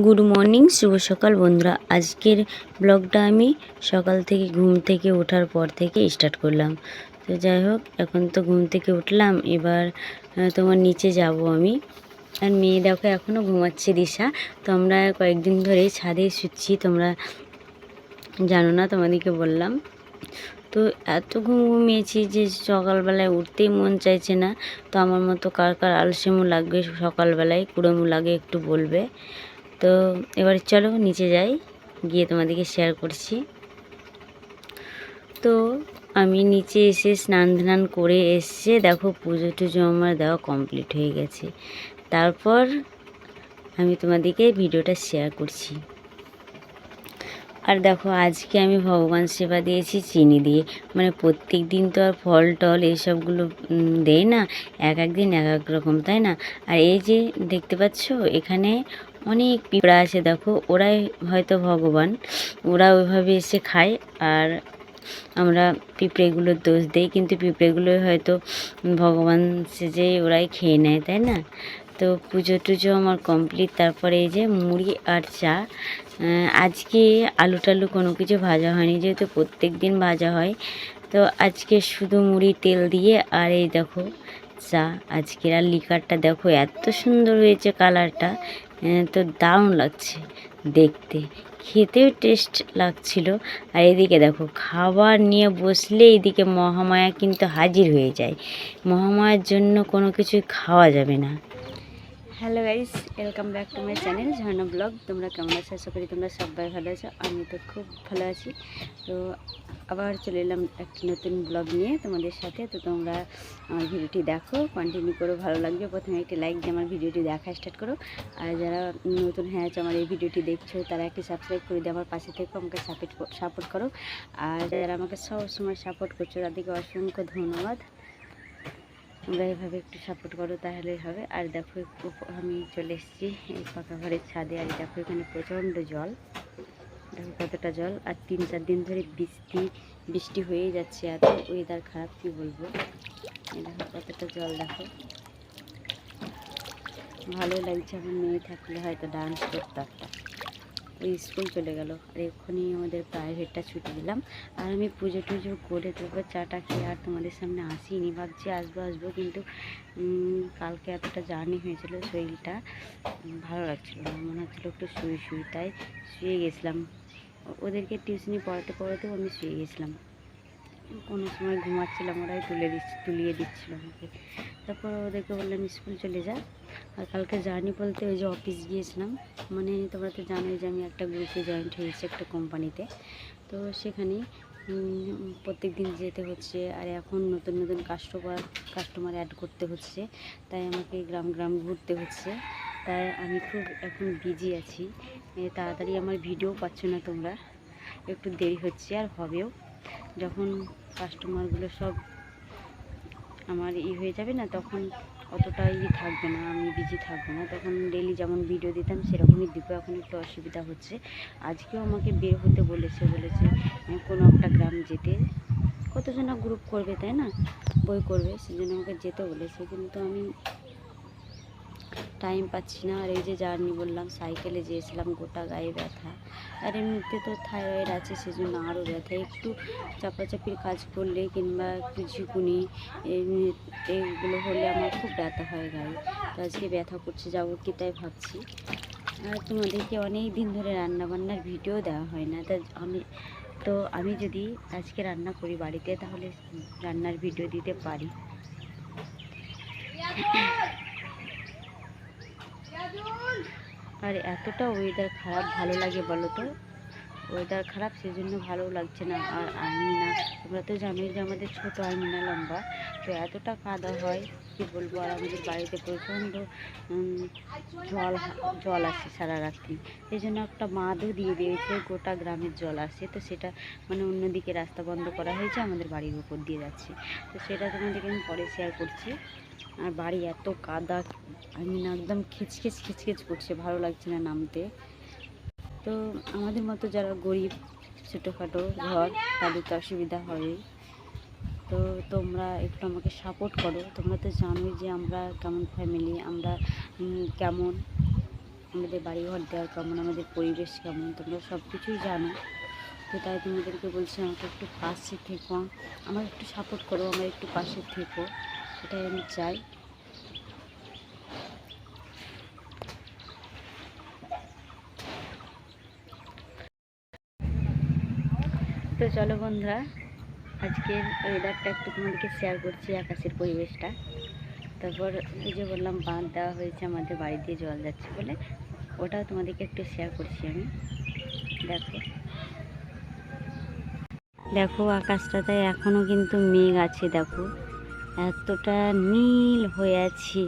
Good morning, শুভ সকাল বন্ধুরা। আজকের ব্লগটা আমি সকাল থেকে ঘুম থেকে ওঠার পর থেকে স্টার্ট করলাম। তো যাই হোক, এখন তো ঘুম থেকে উঠলাম, এবার তোমার নিচে যাব আমি। আর মেয়ে দেখো এখনও ঘুমাচ্ছে, দিশা। তো আমরা কয়েকদিন ধরে ছাদে শুচ্ছি, তোমরা জানো না, তোমাদেরকে বললাম। তো এত ঘুমিয়েছি যে সকালবেলায় উঠতেই মন চাইছে না। তো আমার মতো কার কার আলসেমো লাগবে সকালবেলায়, কুড়েমো লাগে একটু বলবে। তো এবার চলো নিচে যাই, গিয়ে তোমাদেরকে শেয়ার করছি। তো আমি নিচে এসে স্নান ধান করে এসে দেখো পুজো টুজো আমার দেওয়া কমপ্লিট হয়ে গেছে। তারপর আমি তোমাদেরকে ভিডিওটা শেয়ার করছি। আর দেখো আজকে আমি ভগবান সেবা দিয়েছি চিনি দিয়ে। মানে প্রত্যেক দিন তো আর ফল টল এইসবগুলো দেয় না, এক এক দিন এক এক রকম, তাই না? আর এই যে দেখতে পাচ্ছ এখানে অনেক পিঁপড়া আছে, দেখো ওরাই হয়তো ভগবান, ওরা ওইভাবে এসে খায়। আর আমরা পিঁপড়েগুলোর দোষ দেই, কিন্তু পিঁপড়েগুলোই হয়তো ভগবান সেজে ওরাই খেয়ে নেয়, তাই না? তো পুজো টুজো আমার কমপ্লিট। তারপরে এই যে মুড়ি আর চা। আজকে আলু টালু কোনো কিছু ভাজা হয়নি, যেহেতু প্রত্যেক দিন ভাজা হয়। তো আজকে শুধু মুড়ি তেল দিয়ে, আর এই দেখো চা আজকের। আর লিকারটা দেখো এত সুন্দর হয়েছে কালারটা, তো দারুণ লাগছে দেখতে, খেতেও টেস্ট লাগছিল। আর এদিকে দেখো খাবার নিয়ে বসলে এদিকে মহামায়া কিন্তু হাজির হয়ে যায়। মহামায়ার জন্য কোনো কিছুই খাওয়া যাবে না। Hello guys, welcome back to my channel Jharna blog. তোমরা কেমন আছো? আশা করি তোমরা সবাই ভালো আছো। আমি তো খুব ভালো আছি। তো আবার চলে এলাম একটি নতুন ব্লগ নিয়ে তোমাদের সাথে। তো তোমরা আমার ভিডিওটি দেখো, কন্টিনিউ করো, ভালো লাগবে। প্রথমে একটি লাইক দিয়ে আমার ভিডিওটি দেখা স্টার্ট করো। আর যারা নতুন হয়ে আছে আমার এই ভিডিওটি দেখছো, তারা একটি সাবস্ক্রাইব করে দিয়ে আমার পাশে থেকে আমাকে সাপোর্ট করো। আর যারা আমাকে সবসময় সাপোর্ট করছো তাদেরকে অসংখ্য ধন্যবাদ। তোমরা এভাবে একটু সাপোর্ট করো, তাহলেই হবে। আর দেখো আমি চলে এসেছি এই পাকা ঘরের ছাদে। আর দেখো এখানে প্রচণ্ড জল, দেখো কতটা জল। আর 3-4 দিন ধরে বৃষ্টি হয়েই যাচ্ছে, এত ওয়েদার খারাপ কি বলবো। এই দেখো কতটা জল, দেখো ভালোই লাগছে। আমার মেয়ে থাকলে হয়তো ডান্স করতে একটা। ওই স্কুল চলে গেল, আর এক্ষুনি আমাদের প্রাইভেটটা ছুটি দিলাম। আর আমি পুজো টুজো করে তারপর চাটা খেয়ে আর তোমাদের সামনে আসিনি, ভাবছি আসবো, কিন্তু কালকে এতটা জার্নি হয়েছিল, শরীরটা ভালো লাগছিল না, মনে হচ্ছিলো একটু শুই, তাই শুয়ে গেছিলাম। ওদেরকে টিউশনি পড়াতেও আমি শুয়ে গেছিলাম। কোনো সময় ঘুমাচ্ছিলাম, ওরাই তুলিয়ে দিচ্ছিল আমাকে। তারপর ওদেরকে বললাম স্কুল চলে যা। আর কালকে জার্নি বলতে ওই যে অফিস গিয়েছিলাম, মানে তোমরা তো জানোই যে আমি একটা গ্রুপে জয়েন্ট হয়েছি একটা কোম্পানিতে। তো সেখানে প্রত্যেক দিন যেতে হচ্ছে। আর এখন নতুন কাস্টমার অ্যাড করতে হচ্ছে, তাই আমাকে গ্রাম ঘুরতে হচ্ছে। তাই আমি খুব এখন বিজি আছি, তাড়াতাড়ি আমার ভিডিও পাচ্ছ না তোমরা, একটু দেরি হচ্ছে আর হবেও। যখন কাস্টমারগুলো সব আমার হয়ে যাবে না, তখন অতটা থাকবে না, আমি বিজি থাকবো না, তখন ডেলি যেমন ভিডিও দিতাম সেরকমই দিব। এখন একটু অসুবিধা হচ্ছে। আজকেও আমাকে বের হতে বলেছে কোনো একটা গ্রাম যেতে। কতজনা গ্রুপ করবে, তাই না, বই করবে, সেজন্য আমাকে যেতে বলেছে, কিন্তু আমি টাইম পাচ্ছি না। আর এই যে জার্নি বললাম, সাইকেলে যেয়েছিলাম, গোটা গায়ে ব্যথা। আর এমনিতে তো থাইরয়েড আছে, সেজন্য আরও ব্যথা। একটু চাপাচাপির কাজ করলে কিংবা একটু ঝিকুনি এইগুলো হলে আমার খুব ব্যথা হয় গায়ে। তো আজকে ব্যথা করছে, যাবো কি তাই ভাবছি। আর তোমাদেরকে অনেক দিন ধরে রান্নাবান্নার ভিডিও দেওয়া হয় না, তো আমি যদি আজকে রান্না করি বাড়িতে, তাহলে রান্নার ভিডিও দিতে পারি। আর এতটা ওয়েদার খারাপ, ভালো লাগে বলো তো? ওয়েদার খারাপ, সেজন্য ভালো লাগছে না। আর আর্মিনা, তোমরা তো জানোই যে আমাদের ছোটো আর্মিনা লম্বা, তো এতটা কাদা হয় কি বলবো। আর আমাদের বাড়িতে প্রচণ্ড জল আসে সারা রাত্রি, এই জন্য একটা বাঁধও দিয়ে দিয়েছে, গোটা গ্রামের জল আসে। তো সেটা মানে অন্যদিকে রাস্তা বন্ধ করা হয়েছে, আমাদের বাড়ির উপর দিয়ে যাচ্ছে। তো সেটা তোমাদেরকে আমি পরে শেয়ার করছি। আর বাড়ি এত কাদা, আমি না একদম খিচখিচ করছে, ভালো লাগছে না নামতে। তো আমাদের মতো যারা গরিব, ছোটোখাটো ঘর, তাদের তো অসুবিধা হবেই। তো তোমরা একটু আমাকে সাপোর্ট করো। তোমরা তো জানোই যে আমরা কেমন ফ্যামিলি, আমরা কেমন, আমাদের বাড়িঘর দেওয়ার কেমন, আমাদের পরিবেশ কেমন, তোমরা সব কিছুই জানো। তো তাই তোমাদেরকে বলছি আমাকে একটু পাশে থেকো, আমার একটু সাপোর্ট করো, আমার একটু পাশে থেকো, এটাই আমি চাই। তো চলো বন্ধুরা, আজকের ওয়েদারটা একটু তোমাদেরকে শেয়ার করছি, আকাশের পরিবেশটা। তারপর এই যে বললাম বাঁধ দেওয়া হয়েছে, আমাদের বাড়ি দিয়ে জল যাচ্ছে বলে, ওটাও তোমাদেরকে একটু শেয়ার করছি আমি। দেখো দেখো আকাশটাতে এখনও কিন্তু মেঘ আছে, দেখো এতটা নীল হয়ে আছে।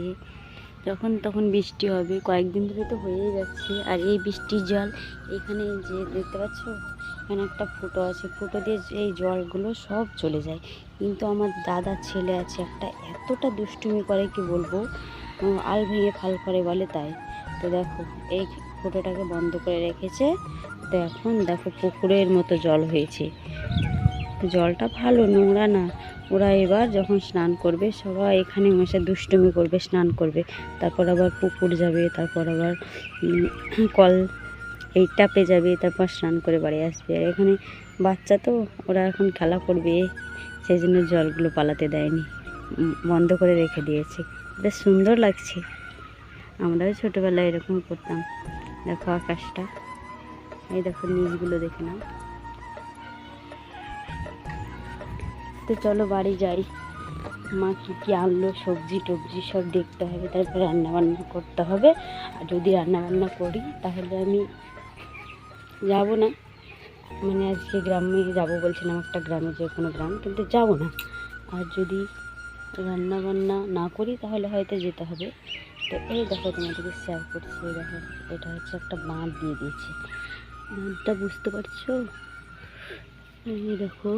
যখন তখন বৃষ্টি হবে, কয়েকদিন ধরে তো হয়েই যাচ্ছে। আর এই বৃষ্টির জল এখানে যে দেখতে পাচ্ছ, এখানে একটা ফুটো আছে, ফুটো দিয়ে এই জলগুলো সব চলে যায়। কিন্তু আমার দাদার ছেলে আছে একটা, এতটা দুষ্টুমি করে কি বলবো, আল ভেঙে ফাল করে বলে তাই। তো দেখো এই ফুটোটাকে বন্ধ করে রেখেছে, তো এখন দেখো পুকুরের মতো জল হয়েছে। জলটা ভালো, নোংরা না। ওরা এবার যখন স্নান করবে সবাই এখানে এসে দুষ্টুমি করবে, স্নান করবে, তারপর আবার পুকুর যাবে, তারপর আবার কল এই ট্যাপে যাবে, তারপর স্নান করে বাড়ি আসবে। আর এখানে বাচ্চা তো, ওরা এখন খেলা করবে, সেই জন্য জলগুলো পালাতে দেয়নি, বন্ধ করে রেখে দিয়েছে। বেশ সুন্দর লাগছে, আমরাও ছোটোবেলায় এরকম করতাম। দেখো আকাশটা, এই দেখো নিচগুলো দেখে নাও। তো চলো বাড়ি যাই, মা কী কী আনলো, সবজি টবজি সব দেখতে হবে, তারপর রান্নাবান্না করতে হবে। আর যদি রান্নাবান্না করি তাহলে আমি যাব না, মানে আজকে গ্রামে যাব বলছিলাম, একটা গ্রামে, যে কোনো গ্রাম, কিন্তু যাব না। আর যদি রান্নাবান্না না করি তাহলে হয়তো যেতে হবে। তো এই দেখো তোমাদেরকে শেয়ার করছি, দেখো এটা হচ্ছে একটা বাঁধ দিয়ে দিয়েছে, বাঁধটা বুঝতে পারছো, এই দেখো।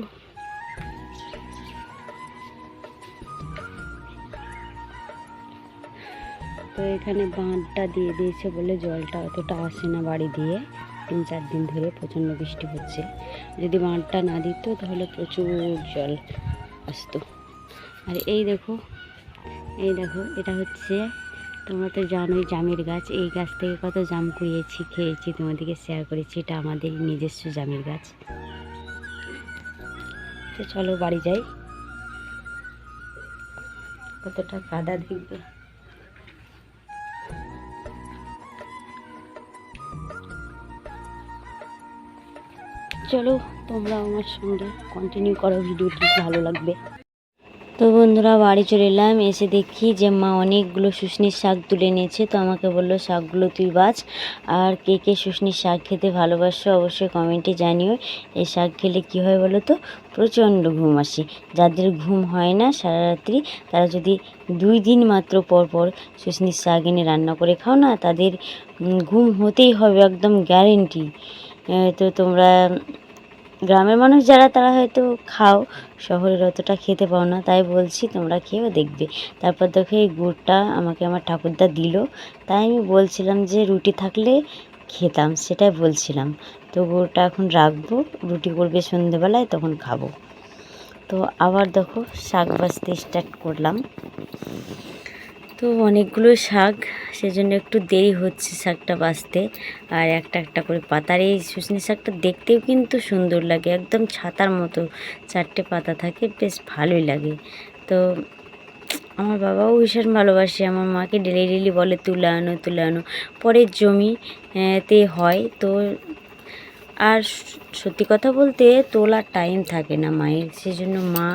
তো এখানে বাঁধটা দিয়ে দিয়েছে বলে জলটা অতটা আসে না বাড়ি দিয়ে, 3-4 দিন ধরে প্রচণ্ড বৃষ্টি হচ্ছে। যদি বাঁধটা না দিত তাহলে প্রচুর জল আসতো। আর এই দেখো এটা হচ্ছে, তোমরা তো জানোই জামের গাছ, এই গাছ থেকে কত জাম কুড়িয়েছি, খেয়েছি, তোমাদেরকে শেয়ার করেছি, এটা আমাদের নিজস্ব জামের গাছ। তো চলো বাড়ি যাই, কতটা কাদা দেখবে। চলো তোমরা আমার সঙ্গে কন্টিনিউ করো, ভিডিওটি ভালো লাগবে। তো বন্ধুরা বাড়ি চলে এলাম, এসে দেখি যে মা অনেকগুলো শুশনির শাক তুলে নিয়েছে। তো আমাকে বললো শাকগুলো তুই বাছ, আর কে কে শুশনির শাক খেতে ভালোবাসো অবশ্যই কমেন্টে জানিও। এই শাক খেলে কী হয় বলো তো, প্রচণ্ড ঘুম আসে। যাদের ঘুম হয় না সারা রাত্রি, তারা যদি 2 দিন মাত্র পর পর শুশনির শাক এনে রান্না করে খাও না, তাদের ঘুম হতেই হবে, একদম গ্যারেন্টি। তো তোমরা গ্রামের মানুষ যারা, তারা হয়তো খাও, শহরের অতটা খেতে পাও না, তাই বলছি তোমরা খেয়েও দেখবে। তারপর দেখো এই গুড়টা আমাকে আমার ঠাকুরদা দিল, তাই আমি বলছিলাম যে রুটি থাকলে খেতাম, সেটাই বলছিলাম। তো গুড়টা এখন রাখবো, রুটি করবে সন্ধেবেলায়, তখন খাবো। তো আবার দেখো শাক বাছতে স্টার্ট করলাম। তো অনেকগুলো শাক, সেজন্য একটু দেরি হচ্ছে শাকটা বাছতে। আর একটা একটা করে পাতার, এই শুশনি শাকটা দেখতেও কিন্তু সুন্দর লাগে, একদম ছাতার মতো 4টে পাতা থাকে, বেশ ভালোই লাগে। তো আমার বাবাও ভীষণ ভালোবাসে, আমার মাকে ডেলি ডেলি বলে তুলে আনো তুলে আনো, পরের জমি তে হয়। তো আর সত্যি কথা বলতে তোলার টাইম থাকে না মায়ের, সেজন্য মা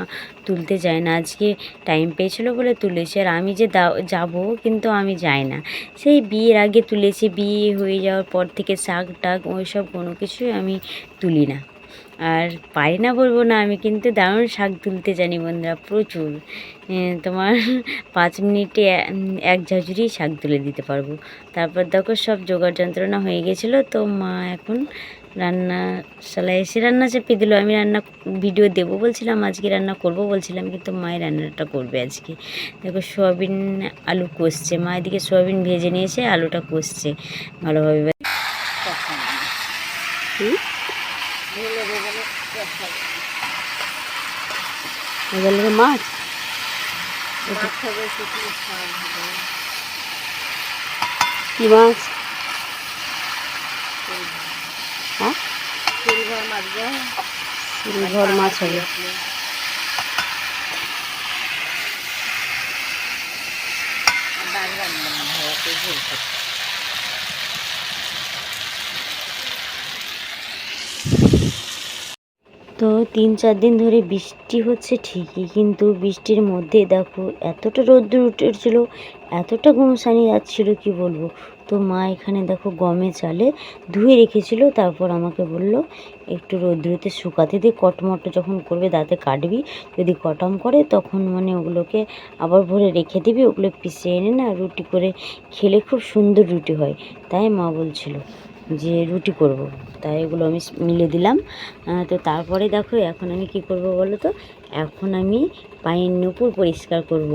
তুলতে যায় না। আজকে টাইম পেয়েছিল বলে তুলেছে, আর আমি যে যাবো, কিন্তু আমি যাই না। সেই বিয়ের আগে তুলেছি, বিয়ে হয়ে যাওয়ার পর থেকে শাক টাক ওইসব কোনো কিছুই আমি তুলি না। আর পারি না বলবো না, আমি কিন্তু দারুণ শাক তুলতে জানি বন্ধুরা, প্রচুর। তোমার 5 মিনিটে এক ঝাঁঝুরি শাক তুলে দিতে পারবো। তারপর দেখো সব জোগাড় যন্ত্রণা হয়ে গেছিলো। তো মা এখন রান্নাশালায় এসে রান্না চাপিয়ে দিল। আমি রান্না ভিডিও দেবো বলছিলাম, আজকে রান্না করব বলছিলাম, কিন্তু মায়ের রান্নাটা করবে আজকে। দেখো সোয়াবিন আলু কষছে, মা এদিকে সোয়াবিন ভেজে নিয়েছে, আলুটা কষছে ভালোভাবে। মাছ কি মাছ? হ্যাঁ, সিলভার মাছ হবে। তো 3-4 দিন ধরে বৃষ্টি হচ্ছে ঠিকই, কিন্তু বৃষ্টির মধ্যে দেখো এতটা রোদ্দুর উঠেছিল, এতটা গুমসানি যাচ্ছিল কি বলবো। তো মা এখানে দেখো গমে চালে ধুয়ে রেখেছিল, তারপর আমাকে বলল একটু রোদ্দুরেতে শুকাতে দিয়ে কটমটো যখন করবে দাঁতে কাটবি, যদি কটম করে তখন মানে ওগুলোকে আবার ভরে রেখে দিবি, ওগুলো পিষে এনে না রুটি করে খেলে খুব সুন্দর রুটি হয়। তাই মা বলছিল যে রুটি করব, তাই এগুলো আমি মিলে দিলাম। তো তারপরে দেখো এখন আমি কি করব বলো তো, এখন আমি পায়ের নূপুর পরিষ্কার করব।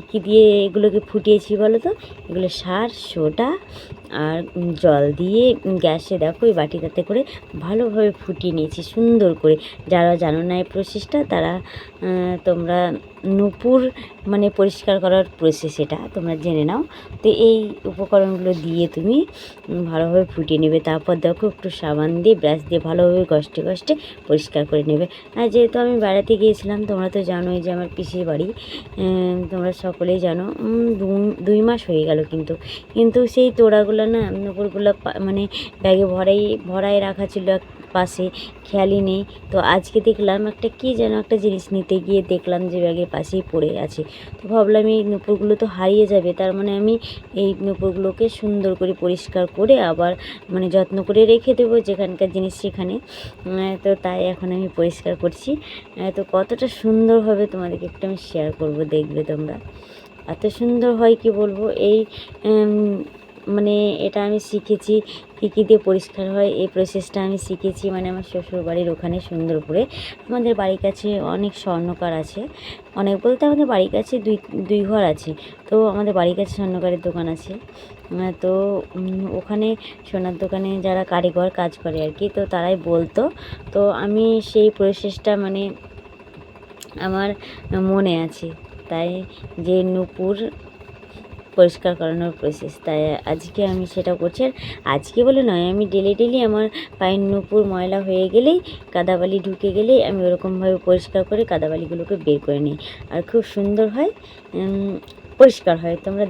কি দিয়ে এগুলোকে ফুটিয়েছি বলো তো, এগুলো সার সোডা আর জল দিয়ে গ্যাসে দেখো এই বাটিটাতে করে ভালোভাবে ফুটিয়ে নিয়েছি সুন্দর করে। যারা জানো না এই প্রসেসটা, তারা তোমরা নূপুর মানে পরিষ্কার করার প্রসেস এটা তোমরা জেনে নাও। তো এই উপকরণগুলো দিয়ে তুমি ভালোভাবে ফুটিয়ে নেবে। তারপর দেখো একটু সাবান দিয়ে ব্রাশ দিয়ে ভালোভাবে ঘষতে ঘষতে পরিষ্কার করে নেবে। আর যেহেতু আমি বেড়াতে গিয়েছিলাম, তোমরা তো জানোই যে আমার পিসির বাড়ি, তোমরা সকলেই জানো। 2 মাস হয়ে গেল, কিন্তু সেই তোড়াগুলো না নূপুরগুলো মানে ব্যাগে ভরাই রাখা ছিল পাশে, খেয়ালই নেই। তো আজকে দেখলাম একটা কি যেন একটা জিনিস নিতে গিয়ে দেখলাম যে ব্যাগের পাশেই পড়ে আছে। তো ভাবলাম এই নূপুরগুলো তো হারিয়ে যাবে, তার মানে আমি এই নূপুরগুলোকে সুন্দর করে পরিষ্কার করে আবার মানে যত্ন করে রেখে দেবো, যেখানকার জিনিস সেখানে। তো তাই এখন আমি পরিষ্কার করছি। তো কতটা সুন্দর হবে তোমাদেরকে একটু আমি শেয়ার করব, দেখবে তোমরা। এত সুন্দর হয় কি বলবো। এই মানে এটা আমি শিখেছি কী দিয়ে পরিষ্কার হয়, এই প্রসেসটা আমি শিখেছি মানে আমার শ্বশুরবাড়ির ওখানে সুন্দরপুরে। আমাদের বাড়ির কাছে অনেক স্বর্ণকার আছে, অনেক বলতে আমাদের বাড়ির কাছে দুই ঘর আছে। তো আমাদের বাড়ির কাছে স্বর্ণকারের দোকান আছে। তো ওখানে সোনার দোকানে যারা কারিগর কাজ করে আর কি, তো তারাই বলতো। তো আমি সেই প্রসেসটা মানে আমার মনে আছে, তাই যে নূপুর পরিষ্কার করানোর প্রসেস, তাই আজকে আমি সেটা করছি। আর আজকে বলে নয়, আমি ডেলি আমার পায়ের নূপুর ময়লা হয়ে গেলেই, কাদাবালি ঢুকে গেলেই আমি ওরকমভাবে পরিষ্কার করে কাদাবালিগুলোকে বের করে নিই, আর খুব সুন্দর হয়, পরিষ্কার হয়। তোমরা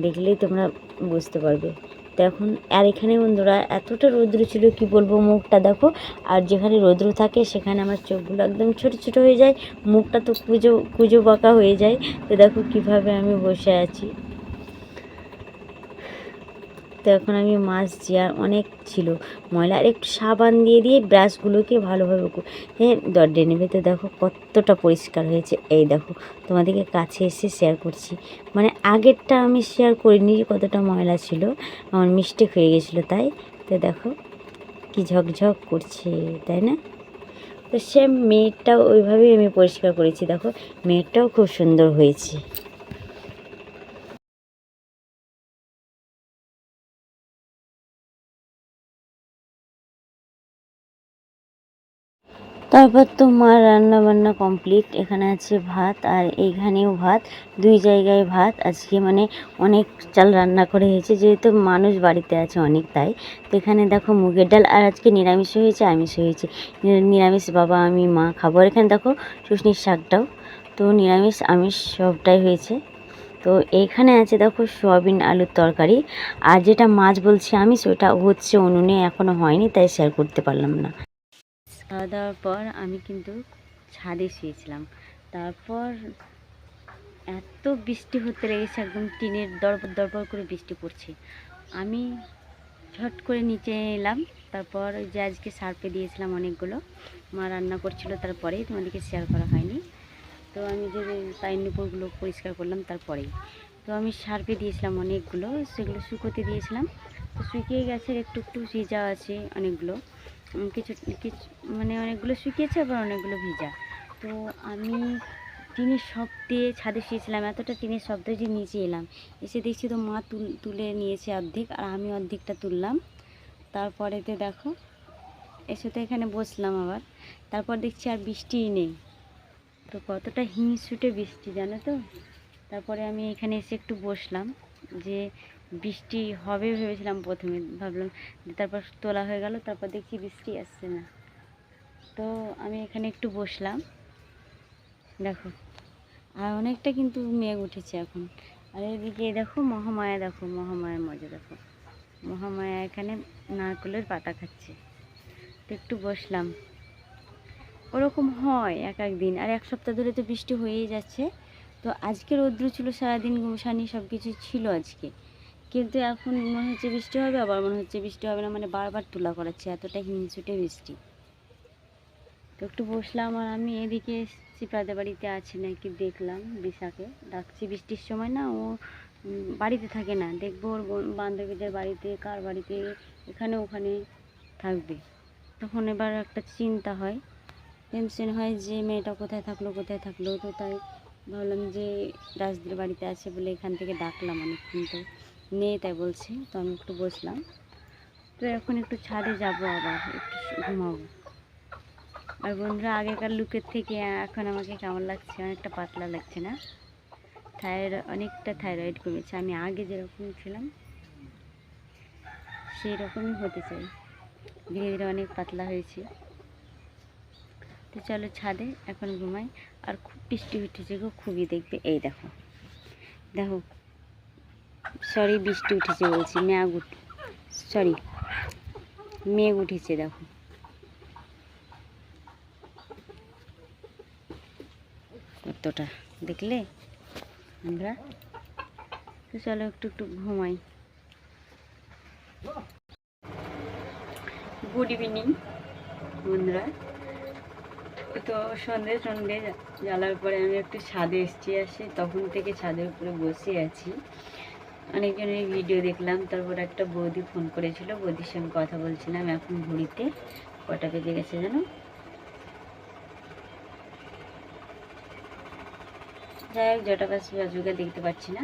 দেখলেই তোমরা বুঝতে পারবে। তো এখন আর এখানে বন্ধুরা এতটা রৌদ্র ছিল কি বলবো, মুখটা দেখো। আর যেখানে রৌদ্র থাকে সেখানে আমার চোখগুলো একদম ছোট ছোট হয়ে যায়, মুখটা তো কুজো বাঁকা হয়ে যায়। তো দেখো কিভাবে আমি বসে আছি। তো এখন আমি মাজছি, আর অনেক ছিল ময়লা, আর একটু সাবান দিয়ে ব্রাশগুলোকে ভালোভাবে দরডে নেবে। তো দেখো কতটা পরিষ্কার হয়েছে। এই দেখো তোমাদেরকে কাছে এসে শেয়ার করছি, মানে আগেরটা আমি শেয়ার করিনি কতটা ময়লা ছিল, আমার মিস্টেক হয়ে গেছিলো তাই। তো দেখো কি ঝকঝক করছে, তাই না? তো সে মেয়েরটাও ওইভাবেই আমি পরিষ্কার করেছি, দেখো মেয়েরটাও খুব সুন্দর হয়েছে। তারপর তো মার রান্না বান্না কমপ্লিট। এখানে আছে ভাত, আর এইখানেও ভাত, 2 জায়গায় ভাত আজকে, মানে অনেক চাল রান্না করে হয়েছে যেহেতু মানুষ বাড়িতে আছে অনেক, তাই। তো এখানে দেখো মুগের ডাল, আর আজকে নিরামিষ হয়েছে আমিষ হয়েছে। নিরামিষ বাবা আমি মা খাবো। আর এখানে দেখো শুশনির শাকটাও, তো নিরামিষ আমিষ সবটাই হয়েছে। তো এইখানে আছে দেখো সোয়াবিন আলুর তরকারি, আর যেটা মাছ বলছি আমিষ ওটা হচ্ছে উনুনে, এখনও হয়নি তাই শেয়ার করতে পারলাম না। খাওয়া দাওয়ার পর আমি কিন্তু ছাদে শুয়েছিলাম। তারপর এত বৃষ্টি হতে লেগেছে, একদম টিনের দরপর করে বৃষ্টি পড়ছে। আমি ঝট করে নিচে এলাম। তারপর ওই যে আজকে সার্পে দিয়েছিলাম অনেকগুলো, মা রান্না করছিল, তারপরেই তোমাদেরকে শেয়ার করা হয়নি। তো আমি যে পায়ের নুপুরগুলো পরিষ্কার করলাম তারপরেই, তো আমি সার্পে দিয়েছিলাম অনেকগুলো, সেগুলো শুকোতে দিয়েছিলাম। তো শুকিয়ে গেছে, একটু ভিজা আছে অনেকগুলো, কিছু মানে অনেকগুলো শুকিয়েছে, আবার অনেকগুলো ভিজা। তো আমি টিনের শব্দে ছাদে শুয়েছিলাম, এতটা টিনের শব্দ যে নিচে এলাম, এসে দেখছি তো মা তুলে নিয়েছে অর্ধেক, আর আমি অর্ধেকটা তুললাম। তারপরেতে দেখো এসে তো এখানে বসলাম আবার, তারপর দেখছি আর বৃষ্টিই নেই। তো কতটা হিংসুটে বৃষ্টি জানো তো। তারপরে আমি এখানে এসে একটু বসলাম, যে বৃষ্টি হবে ভেবেছিলাম, প্রথমে ভাবলাম, তারপর তোলা হয়ে গেল, তারপর দেখছি বৃষ্টি আসছে না। তো আমি এখানে একটু বসলাম, দেখো, আর অনেকটা কিন্তু মেঘ উঠেছে এখন। আর এদিকে দেখো মহামায়া, দেখো মহামায়ার মজা দেখো, মহামায়া এখানে নারকেলের পাতা খাচ্ছে। তো একটু বসলাম, ওরকম হয় এক এক দিন, আর এক সপ্তাহ ধরে তো বৃষ্টি হয়েই যাচ্ছে। তো আজকে রৌদ্র ছিল সারাদিন, গুমসানি সব কিছু ছিল আজকে, কিন্তু এখন মনে হচ্ছে বৃষ্টি হবে, আবার মনে হচ্ছে বৃষ্টি হবে না, মানে বারবার তুলা করাচ্ছে, এতটা হিংসুটে বৃষ্টি। তো একটু বসলাম, আর আমি এদিকে চিপড়াদের বাড়িতে আছে নাকি দেখলাম, বিশাকে ডাকছি বৃষ্টির সময় না, ও বাড়িতে থাকে না, দেখবো ওর বান্ধবীদের বাড়িতে, কার বাড়িতে, এখানে ওখানে থাকবে। তখন এবার একটা চিন্তা হয়, টেনশন হয় যে মেয়েটা কোথায় থাকলো কোথায় থাকলো। তো তাই ভাবলাম যে রাজদের বাড়িতে আছে বলে এখান থেকে ডাকলাম, অনেকক্ষণ তো নেই তাই বলছে। তো আমি একটু বসলাম, তো এখন একটু ছাদে যাব, আবার একটু ঘুমাবো। আর বন্ধুরা, আগেকার লুকের থেকে এখন আমাকে কেমন লাগছে, অনেকটা পাতলা লাগছে না? অনেকটা থাইরয়েড কমেছে, আমি আগে যেরকম ছিলাম সেই রকমই হতে চাই, ধীরে ধীরে অনেক পাতলা হয়েছি। তো চলো ছাদে এখন ঘুমাই। আর খুব বৃষ্টি উঠেছে গো, খুবই, দেখবে এই দেখো, দেখো, সরি বৃষ্টি উঠেছে বলছি, মেঘ উঠেছে দেখো, কতটা দেখলে আমরা। তো চলো একটু একটু ঘুমাই। গুড ইভিনিং বন্ধুরা। তো সন্ধে জ্বালার পরে আমি একটু ছাদে এসেছি, তখন থেকে ছাদের উপরে বসে আছি, অনেকজনের ভিডিও দেখলাম। তারপর একটা বৌদি ফোন করেছিল, বৌদির সঙ্গে কথা বলছিলাম। এখন ঘড়িতে কটা বেজে গেছে জানো? যাই হোক, জটা বাজুকে দেখতে পাচ্ছি না।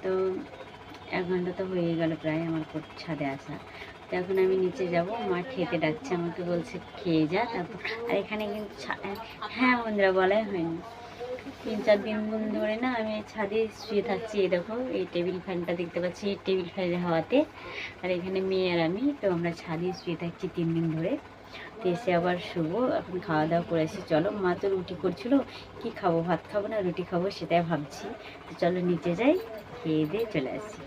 তো 1 ঘন্টা তো হয়ে গেল প্রায় আমার ছাদে আসা। তো এখন আমি নিচে যাব, মা খেতে ডাকছে, আমাকে বলছে খেয়ে যা তারপর। আর এখানে কিন্তু হ্যাঁ বন্ধুরা, বলাই হয়নি, 3-4 দিন ধরে না আমি ছাদে শুয়ে থাকছি। এই দেখো, এই টেবিল ফ্যানটা দেখতে পাচ্ছি, এই টেবিল ফ্যানের হাওয়াতে। আর এখানে মেয়ে আর আমি, তো আমরা ছাদে শুয়ে থাকছি 3 দিন ধরে। তো এসে আবার শুবো, এখন খাওয়া দাওয়া করেছি। চলো, মা তো রুটি করছিল, কি খাবো, ভাত খাবো না রুটি খাবো সেটাই ভাবছি। তো চলো নিচে যাই, খেয়ে দিয়ে চলে আসি।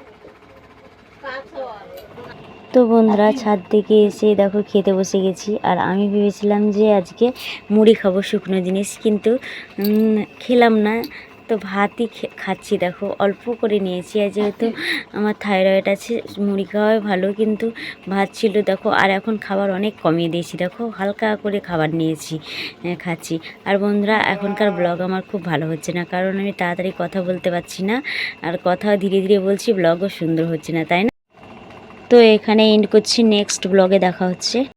তো বন্ধুরা, ছাদ থেকে এসে দেখো খেতে বসে গেছি। আর আমি ভেবেছিলাম যে আজকে মুড়ি খাবো, শুকনো জিনিস, কিন্তু খেলাম না। তো ভাতই খাচ্ছি, দেখো অল্প করে নিয়েছি। আর যেহেতু আমার থাইরয়েড আছে, মুড়ি খাওয়াই ভালো, কিন্তু ভাত ছিল দেখো। আর এখন খাবার অনেক কমিয়ে দিয়েছি, দেখো হালকা করে খাবার নিয়েছি, খাচ্ছি। আর বন্ধুরা, এখনকার ব্লগ আমার খুব ভালো হচ্ছে না, কারণ আমি তাড়াতাড়ি কথা বলতে পারছি না, আর কথা ধীরে ধীরে বলছি, ব্লগও সুন্দর হচ্ছে না, তাই না? তো এখানে এন্ড করছি, নেক্সট ব্লগে দেখা হচ্ছে।